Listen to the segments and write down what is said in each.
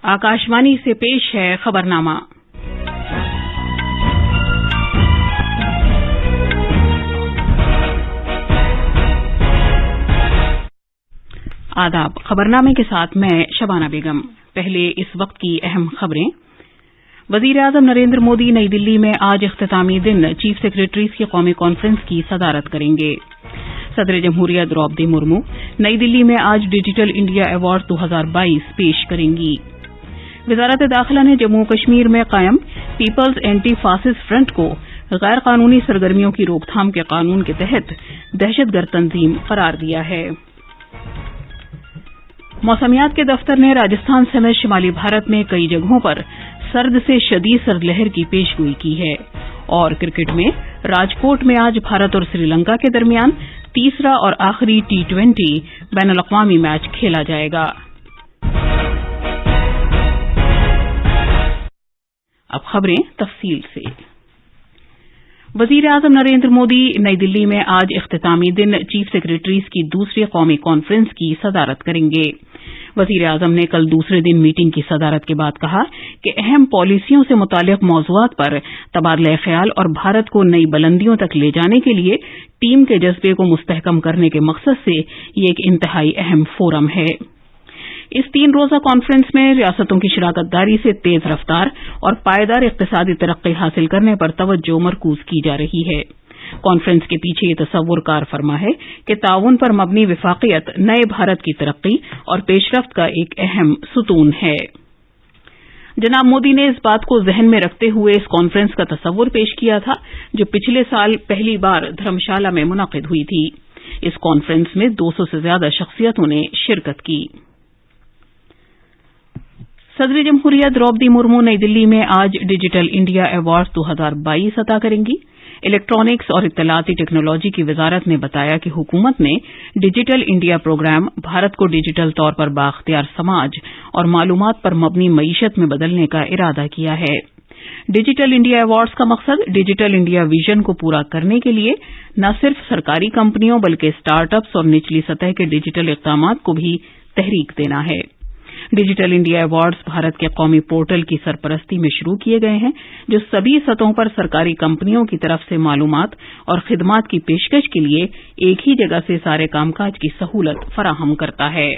आकाशवाणी से पेश है खबरनामा। आदाब। खबरनामे के साथ मैं शबाना बेगम। पहले इस वक्त की अहम खबरें। वजीर-ए-आजम नरेंद्र मोदी नई दिल्ली में आज इख्तितामी दिन चीफ सेक्रेटरीज की कौमी कॉन्फ्रेंस की सदारत करेंगे। सदर जमहूरिया द्रौपदी मुर्मू नई दिल्ली में आज डिजिटल इंडिया अवार्ड 2022 पेश करेंगी। वजारत दाखिला ने जम्मू कश्मीर में कायम पीपल्स एंटी फासिस्ट फ्रंट को गैर कानूनी सरगर्मियों की रोकथाम के कानून के तहत दहशतगर्द तंजीम करार दिया है। मौसमियात के दफ्तर ने राजस्थान समेत शिमाली भारत में कई जगहों पर सर्द से शदीद सर्दलहर की पेशगोई की है। और क्रिकेट में राजकोट में आज भारत और श्रीलंका के दरमियान तीसरा और आखिरी T20 बैनुल-अक़वामी मैच खेला जाएगा। अब खबरें तफसील से। वजीर-ए-आजम नरेंद्र मोदी नई दिल्ली में आज इख्तितामी दिन चीफ सेक्रेटरीज की दूसरी कौमी कॉन्फ्रेंस की सदारत करेंगे। वजीर-ए-आजम ने कल दूसरे दिन मीटिंग की सदारत के बाद कहा कि अहम पॉलिसियों से मुताल्लिक मौज़ूआत पर तबादला ख्याल और भारत को नई बुलंदियों तक ले जाने के लिए टीम के जज्बे को मुस्तहकम करने के मकसद से ये एक इंतहाई अहम फोरम है। इस 3 रोज़ा कॉन्फ्रेंस में रियासतों की शराकतदारी से तेज रफ्तार और पायदार इक़्तिसादी तरक्की हासिल करने पर तवज्जो मरकूज की जा रही है। कॉन्फ्रेंस के पीछे ये तसव्वुर कार फरमा है कि ताउन पर मबनी विफाकियत नए भारत की तरक्की और पेशरफ्त का एक अहम सुतून है। जनाब मोदी ने इस बात को जहन में रखते हुए इस कॉन्फ्रेंस का तसव्वुर पेश किया था जो पिछले साल पहली बार धर्मशाला में मुनक़िद हुई थी। इस कॉन्फ्रेंस में 200 से ज्यादा शख्सियतों ने शिरकत की। सदर जमहूरिया द्रौपदी मुर्मू नई दिल्ली में आज डिजिटल इंडिया अवार्ड 2022 अता करेंगी। इलेक्ट्रॉनिक्स और इत्तलाती टेक्नोलॉजी की वजारत ने बताया कि हुकूमत ने डिजिटल इंडिया प्रोग्राम भारत को डिजिटल तौर पर बाख्तियार समाज और मालूमात पर मबनी मईशत में बदलने का इरादा किया है। डिजिटल इंडिया अवार्ड्स का मकसद डिजिटल इंडिया विजन को पूरा करने के लिए न सिर्फ सरकारी कंपनियों बल्कि स्टार्टअप्स और निचली सतह के डिजिटल इक़दामात को भी तहरीक देना है। डिजिटल इंडिया अवार्ड्स भारत के कौमी पोर्टल की सरपरस्ती में शुरू किए गए हैं जो सभी सतहों पर सरकारी कंपनियों की तरफ से मालूमात और खिदमात की पेशकश के लिए एक ही जगह से सारे कामकाज की सहूलत फराहम करता है।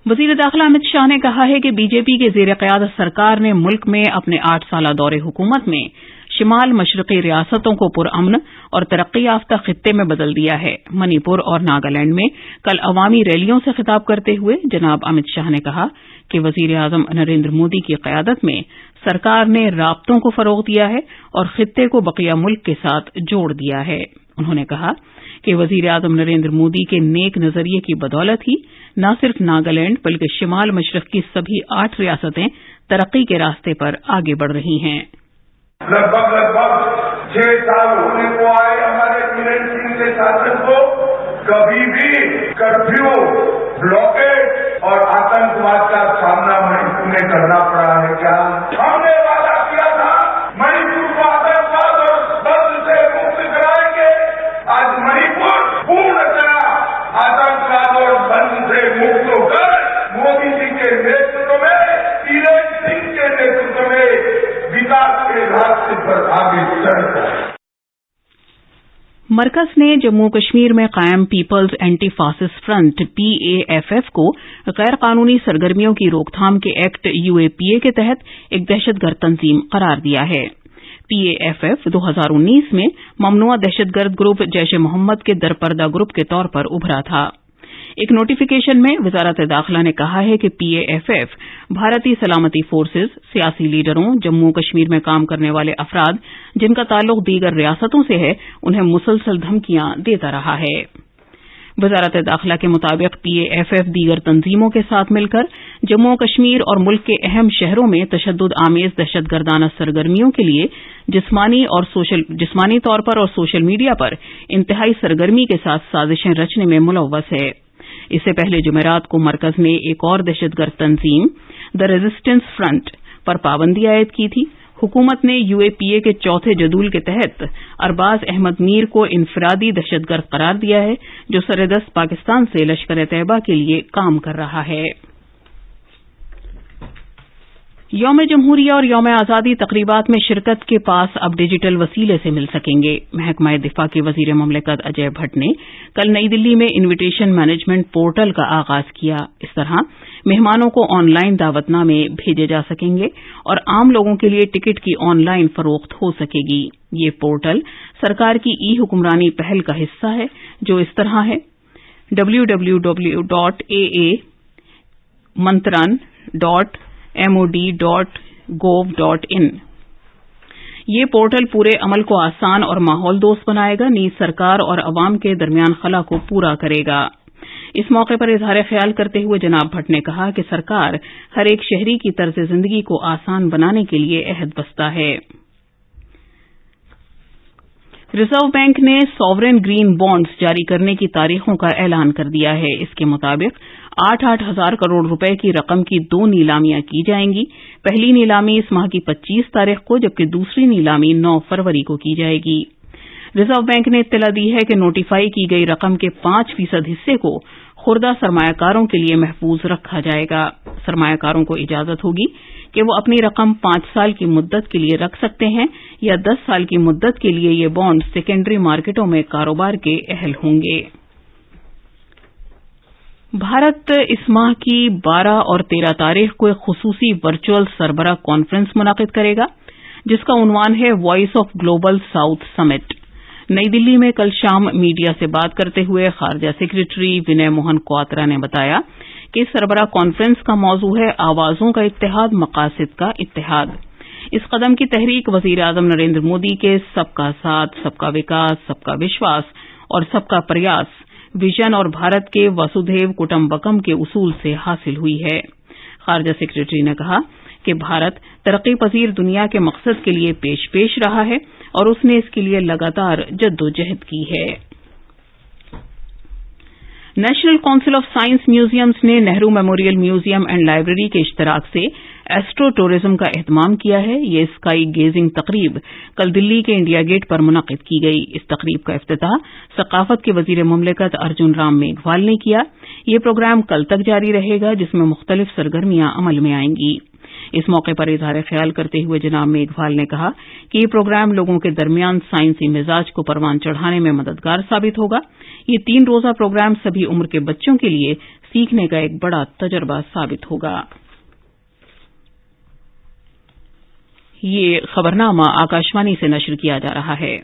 वज़ीर दाखिला अमित शाह ने कहा है कि बीजेपी के ज़ेर क़यादत सरकार ने मुल्क में अपने 8 साला दौरे हुकूमत में शिमाल मशरक़ी रियासतों को पुरअमन और तरक्की याफ्ता खित्ते में बदल दिया है। मणिपुर और नागालैंड में कल अवामी रैलियों से खिताब करते हुए जनाब अमित शाह ने कहा कि वज़ीर-ए-आज़म नरेंद्र मोदी की क़यादत में सरकार ने राब्तों को फ़रोग़ दिया है और खित्ते को बक़िया मुल्क के साथ जोड़ दिया है। उन्होंने कहा कि वज़ीर-ए-आज़म नरेंद्र मोदी के नेक नज़रिए की बदौलत ही न सिर्फ नागालैंड बल्कि शिमाल मशरक़ की सभी 8 रियासतें तरक्की के रास्ते पर आगे बढ़ रही हैं। लगभग 6 साल होने को आए हमारे बीरेन सिंह के शासन को कभी भी कर्फ्यू, ब्लॉकेज और आतंकवाद का सामना मणिपुर में करना पड़ा है क्या? हमने वादा किया था मणिपुर को आतंकवाद और बंद से मुक्त कराएंगे। आज मणिपुर पूर्णतः आतंकवाद और बंद से मुक्त होकर मोदी जी के नेतृत्व में, बीरेन सिंह के नेतृत्व में विकास के रास्ते पर आगे चल रहा है। मरकज ने जम्मू कश्मीर में कायम people's anti fascist front PAFF को गैर कानूनी सरगर्मियों की रोकथाम के एक्ट UAPA के तहत एक दहशतगर्द तंजीम करार दिया है। PAFF 2019 में ममनुआ दहशतगर्द ग्रुप जैश ए मोहम्मद के दरपर्दा ग्रुप के तौर पर उभरा था। एक नोटिफिकेशन में वजारत दाखिला ने कहा है कि PAFF भारतीय सलामती फोर्सेज, सियासी लीडरों, जम्मू कश्मीर में काम करने वाले अफराद जिनका ताल्लुक दीगर रियासतों से है उन्हें मुसलसल धमकियां देता रहा है। वजारत दाखिला के मुताबिक PAFF दीगर तंजीमों के साथ मिलकर जम्मू कश्मीर और मुल्क के अहम शहरों में तशद्दुद आमेज दहशतगर्दाना सरगर्मियों के लिए जिस्मानी तौर पर और सोशल मीडिया पर इंतहाई सरगर्मी के साथ साजिशें रचने में मुलव्वस है। इससे पहले जुमेरात को मरकज ने एक और दहशतगर्द तंजीम द रेजिस्टेंस फ्रंट पर पाबंदी आयद की थी। हुकूमत ने UAPA के चौथे जदूल के तहत अरबाज अहमद मीर को इनफरादी दहशतगर्द करार दिया है जो सरेदस्त पाकिस्तान से लश्कर-ए-तैयबा के लिए काम कर रहा है। यौम जमहूरिया और यौम आज़ादी तकरीबात में शिरकत के पास अब डिजिटल वसीले से मिल सकेंगे। महकमा दिफा के वजीर ममलिकत अजय भट्ट ने कल नई दिल्ली में इन्विटेशन मैनेजमेंट पोर्टल का आगाज किया। इस तरह मेहमानों को ऑनलाइन दावतनामे भेजे जा सकेंगे और आम लोगों के लिए टिकट की ऑनलाइन फरोख्त हो सकेगी। ये पोर्टल सरकार की ई हुक्मरानी पहल का हिस्सा है जो इस तरह है www.aamantran.mod.gov.in। ये पोर्टल पूरे अमल को आसान और माहौल दोस्त बनाएगा, नीज सरकार और अवाम के दरमियान खला को पूरा करेगा। इस मौके पर इजहार ख्याल करते हुए जनाब भट्ट ने कहा कि सरकार हर एक शहरी की तर्ज जिंदगी को आसान बनाने के लिए अहद बस्ता है। रिजर्व बैंक ने सॉवरेन ग्रीन बॉन्ड्स जारी करने की तारीखों का ऐलान कर दिया है। इसके मुताबिक 8-8 हजार करोड़ रुपए की रकम की 2 नीलामियां की जाएंगी। पहली नीलामी इस माह की 25 तारीख को जबकि दूसरी नीलामी 9 फरवरी को की जाएगी। रिजर्व बैंक ने इत्तला दी है कि नोटिफाई की गई रकम के 5% हिस्से को खुर्दा सरमायाकारों के लिए महफूज रखा जाएगा। सरमायाकारों को इजाजत होगी कि वो अपनी रकम 5 साल की मुद्दत के लिए रख सकते हैं या 10 साल की मुद्दत के लिए ये बॉन्ड सेकेंडरी मार्केटों में कारोबार के अहल होंगे। भारत इस माह की 12 और 13 तारीख को एक खुसूसी वर्चुअल सरबराह कॉन्फ्रेंस मुनाकिद करेगा जिसका उन्वान है voice of global south summit. नई दिल्ली में कल शाम मीडिया से बात करते हुए खारजा सेक्रेटरी विनय मोहन क्वात्रा ने बताया कि इस सरबराह कॉन्फ्रेंस का मौजू है आवाजों का इत्तेहाद, मकासद का इत्तेहाद। इस कदम की तहरीक वजीर आजम नरेंद्र मोदी के सबका साथ, सबका विकास, सबका विश्वास और सबका प्रयास विजन और भारत के वसुधैव कुटुंबकम के उसूल से हासिल हुई है। खारजा सेक्रेटरी ने कहा कि भारत तरक्की पजीर दुनिया के मकसद के लिए पेश रहा है और उसने इसके लिए लगातार जद्दोजहद की है। National council of science museums ने Nehru memorial museum and library के इश्तराक से एस्ट्रो टूरिज्म का एहतमाम किया है। ये स्काई गेजिंग तकरीब कल दिल्ली के इंडिया गेट पर मुनक्किद की गई। इस तकरीब का इफ्तिताह सकाफत के वजीर मुमलिकत अर्जुन राम मेघवाल ने किया। ये प्रोग्राम कल तक जारी रहेगा जिसमें मुख्तलिफ सरगर्मियां अमल में आएंगी। इस मौके पर इजहार ख्याल करते हुए जनाब मेघवाल ने कहा कि ये प्रोग्राम लोगों के दरमियान साइंसी मिजाज को परवान चढ़ाने में मददगार साबित होगा। ये 3 रोजा प्रोग्राम सभी उम्र के बच्चों के लिए सीखने का एक बड़ा तजर्बा साबित होगा। ये खबरनामा आकाशवाणी से नश्र किया जा रहा है।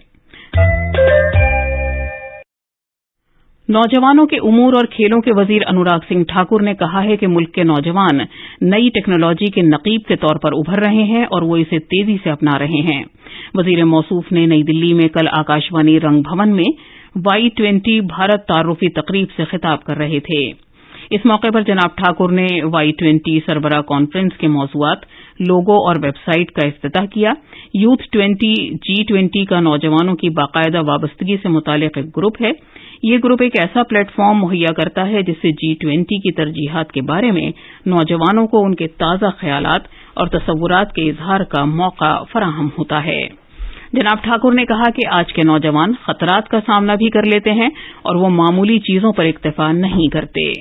नौजवानों के उमूर और खेलों के वजीर अनुराग सिंह ठाकुर ने कहा है कि मुल्क के नौजवान नई टेक्नोलॉजी के नकीब के तौर पर उभर रहे हैं और वो इसे तेजी से अपना रहे हैं। वजीर मौसूफ ने नई दिल्ली में कल आकाशवाणी रंग भवन में Y20 भारत तारुफी तकरीब से खिताब कर रहे थे। इस मौके पर जनाब ठाकुर ने Y20 सरबराह कॉन्फ्रेंस के मौजूआत, लोगो और वेबसाइट का इफ्तिताह किया। यूथ 20 G20 का नौजवानों की बाकायदा वाबस्तगी से मुतालिक एक ग्रुप है। ये ग्रुप एक ऐसा प्लेटफॉर्म मुहैया करता है जिससे G20 की तरजीहात के बारे में नौजवानों को उनके ताज़ा ख्यालात और तसव्वुरात के इजहार का मौका फराहम होता है। जनाब ठाकुर ने कहा कि आज के नौजवान खतरात का सामना भी कर लेते हैं और वो मामूली चीजों पर इक्तफा नहीं करते।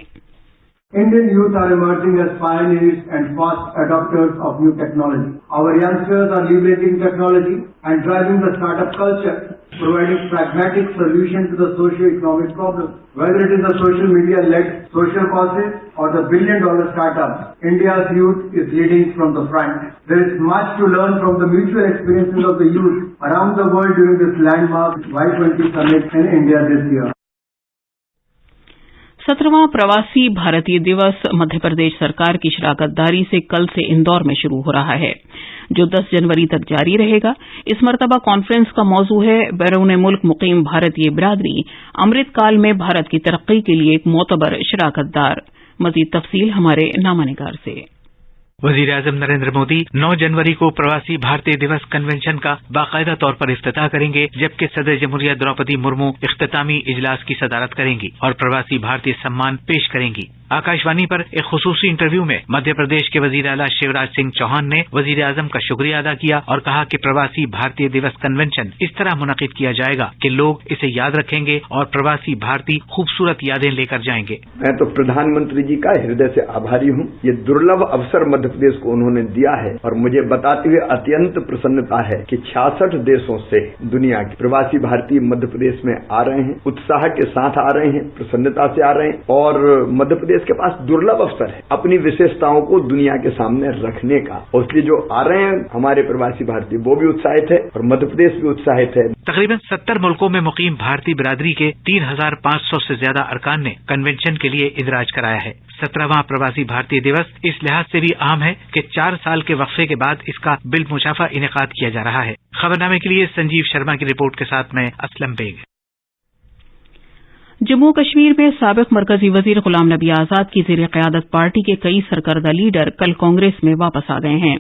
Indian youth are emerging as pioneers and fast adopters of new technology. Our youngsters are leveraging technology and driving the startup culture, providing pragmatic solutions to the socio-economic problems. Whether it is the social media-led social causes or the billion-dollar startups, India's youth is leading from the front. There is much to learn from the mutual experiences of the youth around the world during this landmark Y20 summit in India this year. 17वां प्रवासी भारतीय दिवस मध्य प्रदेश सरकार की शराकतदारी से कल से इंदौर में शुरू हो रहा है जो 10 जनवरी तक जारी रहेगा। इस मरतबा कॉन्फ्रेंस का मौजू है बैरून मुल्क मुकीम भारतीय बिरादरी अमृत काल में भारत की तरक्की के लिए एक मोतबर शराकतदार। मजीद तफसील हमारे नामानिगार से। वजीर आजम नरेंद्र मोदी 9 जनवरी को प्रवासी भारतीय दिवस कन्वेंशन का बाकायदा तौर पर इफ्तिताह करेंगे जबकि सदर जमहूरिया द्रौपदी मुर्मू इख्तितामी इजलास की सदारत करेंगी और प्रवासी भारतीय सम्मान पेश करेंगी। आकाशवाणी पर एक खुसूसी इंटरव्यू में मध्य प्रदेश के वजीर आला शिवराज सिंह चौहान ने वजीर आजम का शुक्रिया अदा किया और कहा कि प्रवासी भारतीय दिवस कन्वेंशन इस तरह मुनक़िद किया जाएगा कि लोग इसे याद रखेंगे और प्रवासी भारतीय खूबसूरत यादें लेकर जाएंगे। मैं तो प्रधानमंत्री जी का हृदय से आभारी हूँ। ये दुर्लभ अवसर मध्य प्रदेश को उन्होंने दिया है और मुझे बताते हुए अत्यंत प्रसन्नता है कि 66 देशों से दुनिया के प्रवासी भारतीय मध्य प्रदेश में आ रहे हैं, उत्साह के साथ आ रहे हैं, प्रसन्नता से आ रहे हैं और मध्य प्रदेश के पास दुर्लभ अवसर है अपनी विशेषताओं को दुनिया के सामने रखने का। और इसलिए जो आ रहे हैं हमारे प्रवासी भारतीय वो भी उत्साहित है और मध्य प्रदेश भी उत्साहित है। तकरीबन 70 मुल्कों में मुकीम भारतीय बिरादरी के 3500 से ज्यादा अरकान ने कन्वेंशन के लिए इंदराज कराया है। 17वां प्रवासी भारतीय दिवस इस लिहाज से भी अहम है कि 4 साल के वक्फे के बाद इसका बिलमुशाफा इनेकाद किया जा रहा है। खबरनामे के लिए संजीव शर्मा की रिपोर्ट के साथ मैं असलम बेग। जम्मू कश्मीर में साबिक मरकजी वजीर गुलाम नबी आजाद की ज़ेर क़यादत पार्टी के कई सरकर्दा लीडर कल कांग्रेस में वापस आ गए हैं।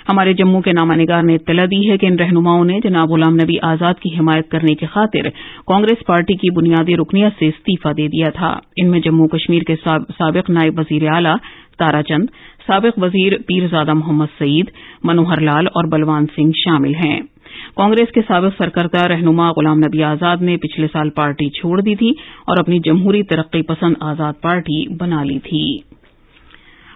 हमारे जम्मू के नामानिगार ने इत्तला दी है कि इन रहनुमाओं ने जनाब गुलाम नबी आजाद की हिमायत करने की खातिर कांग्रेस पार्टी की बुनियादी रुकनियत से इस्तीफा दे दिया था। इनमें जम्मू कश्मीर के साबिक नायब वजीर आला ताराचंद, साबिक वजीर पीरजादा मोहम्मद सईद, मनोहर लाल और बलवान सिंह शामिल हैं। कांग्रेस के साबिक सरकर्दा रहनुमा गुलाम नबी आजाद ने पिछले साल पार्टी छोड़ दी थी और अपनी जमहूरी तरक्की पसंद आजाद पार्टी बना ली थी।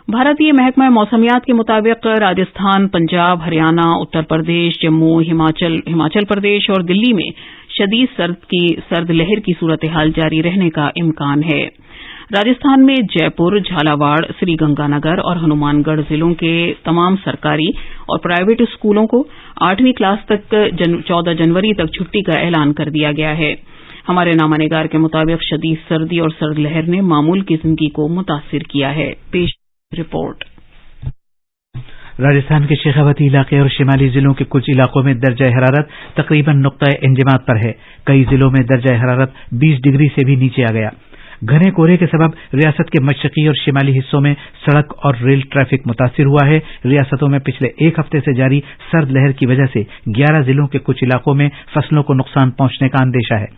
भारतीय महकमा मौसमियात के मुताबिक राजस्थान, पंजाब, हरियाणा, उत्तर प्रदेश, जम्मू, हिमाचल प्रदेश और दिल्ली में शदीद सर्द लहर की सूरत हाल जारी रहने का इम्कान है। राजस्थान में जयपुर, झालावाड़, श्रीगंगानगर और हनुमानगढ़ जिलों के तमाम सरकारी और प्राइवेट स्कूलों को 8वीं क्लास तक 14 जनवरी तक छुट्टी का ऐलान कर दिया गया है। हमारे नामानिगार के मुताबिक शदीद सर्दी और सर्द लहर ने मामूल की जिंदगी को मुतासिर किया है। पेश रिपोर्ट। राजस्थान के शेखावती इलाके और शिमाली जिलों के कुछ इलाकों में दर्जा हरारत तकरीबन नुक्ता इंजमात पर है। कई जिलों में दर्जा हरारत 20 डिग्री से भी नीचे आ गया। घने कोहरे के सबब रियासत के मशरकी और शिमाली हिस्सों में सड़क और रेल ट्रैफिक मुतासिर हुआ है। रियासतों में पिछले एक हफ्ते से जारी सर्द लहर की वजह से 11 जिलों के कुछ इलाकों में फसलों को नुकसान पहुंचने का अंदेशा है।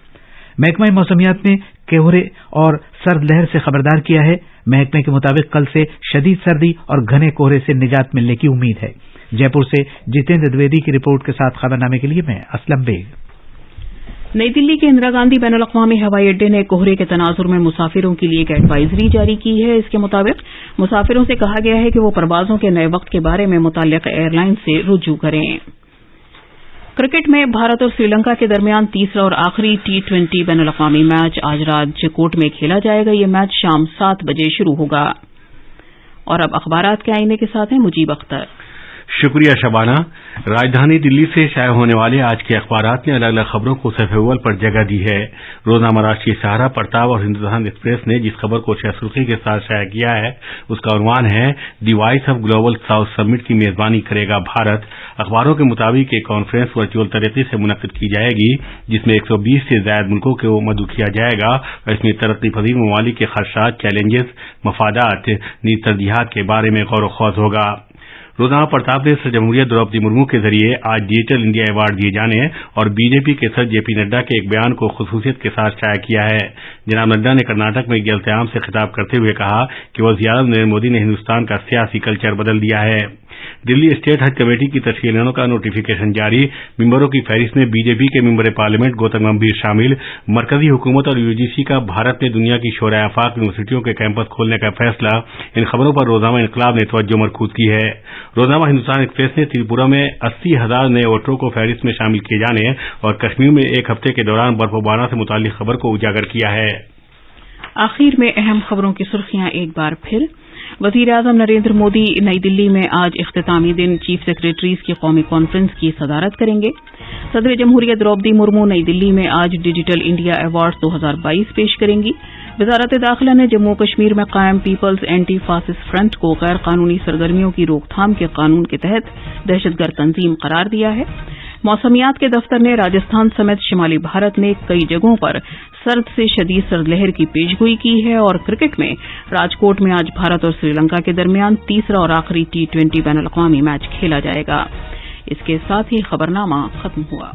महकमा मौसमियात ने कोहरे और सर्द लहर से खबरदार किया है। महकमे के मुताबिक कल से शदीद सर्दी और घने कोहरे से निजात मिलने की उम्मीद है। जयपुर से जितेंद्र द्विवेदी की रिपोर्ट के साथ खबरनामे के लिए मैं असलम बेग। नई दिल्ली के इंदिरा गांधी बैनुल अक़वामी हवाई अड्डे ने कोहरे के तनाजुर में मुसाफिरों के लिए एक एडवाइजरी जारी की है। इसके मुताबिक मुसाफिरों से कहा गया है कि वो परवाजों के नए वक्त के बारे में मुतल्लिक़ एयरलाइन से रुजू करें। क्रिकेट में भारत और श्रीलंका के दरमियान तीसरा और आखिरी T20 बैनुल अक़वामी मैच आज राजकोट में खेला जाएगा। ये मैच शाम 7 बजे शुरू होगा। और अब अखबारात के आईने के साथ हैं मुजीब अख्तर। शुक्रिया शबाना। राजधानी दिल्ली से शाया होने वाले आज के अखबारात ने अलग अलग खबरों को सफ़े अव्वल पर जगह दी है। रोजनामा राष्ट्रीय सहारा, प्रताप और हिंदुस्तान एक्सप्रेस ने जिस खबर को सुर्खी के साथ शाया किया है उसका उन्वान है दी voice of global south summit की मेजबानी करेगा भारत। अखबारों के मुताबिक एक कॉन्फ्रेंस वर्चुअल तरीके से मुनक्किद की जाएगी जिसमें 120 से ज्यादा मुल्कों को मदऊ किया जाएगा और इसमें तरक्की पजीर ममालिक के खदशात, चैलेंजेस, मफादात, नीति तरजीहात के बारे में गौर व खौज होगा। रोजाना प्रताप ने सर जमहूरिया द्रौपदी मुर्मू के जरिए आज डिजिटल इंडिया अवार्ड दिए जाने और बीजेपी के सर जेपी नड्डा के एक बयान को खुसूसियत के साथ शाया किया है। जनाब नड्डा ने कर्नाटक में इज्तिमाअ से खिताब करते हुए कहा कि वज़ीर-ए-आज़म नरेंद्र मोदी ने हिंदुस्तान का सियासी कल्चर बदल दिया है। दिल्ली स्टेट हज कमेटी की तश्कील का नोटिफिकेशन जारी। मेंबरों की फहरिस्त में बीजेपी के मेंबर पार्लियामेंट गौतम गंभीर शामिल। मरकजी हुकूमत और यूजीसी का भारत में दुनिया की शोरा आफाक यूनिवर्सिटियों के कैंपस खोलने का फैसला। इन खबरों पर रोजनामा इनकलाब ने तवज्जो मरकूज की है। रोजनामा हिंदुस्तान एक्सप्रेस ने त्रिपुरा में 80,000 नए वोटरों को फहरिस्त में शामिल किए जाने और कश्मीर में एक हफ्ते के दौरान बर्फबारी से मुताल्लिक खबर को उजागर किया है। आखिर में अहम खबरों की सुर्खियां एक बार फिर। वज़ीर-ए-आज़म नरेंद्र मोदी नई दिल्ली में आज इख्तितामी दिन चीफ सेक्रेटरीज की कौमी कॉन्फ्रेंस की सदारत करेंगे। सदर जमहूरिया द्रौपदी मुर्मू नई दिल्ली में आज डिजिटल इंडिया अवार्ड 2022 पेश करेंगी। वजारत दाखिला ने जम्मू कश्मीर में कायम पीपल्स एंटी फासिस्ट फ्रंट को गैर कानूनी सरगर्मियों की रोकथाम के कानून के तहत दहशतगर्द तंजीम करार दिया है। मौसमियात के दफ्तर ने राजस्थान समेत शिमाली भारत में कई जगहों पर सर्द से शदीद सर्द लहर की पेशगोई की है। और क्रिकेट में राजकोट में आज भारत और श्रीलंका के दरमियान तीसरा और आखिरी T20 बैनुल अक़वामी मैच खेला जाएगा। इसके साथ ही खबरनामा खत्म हुआ।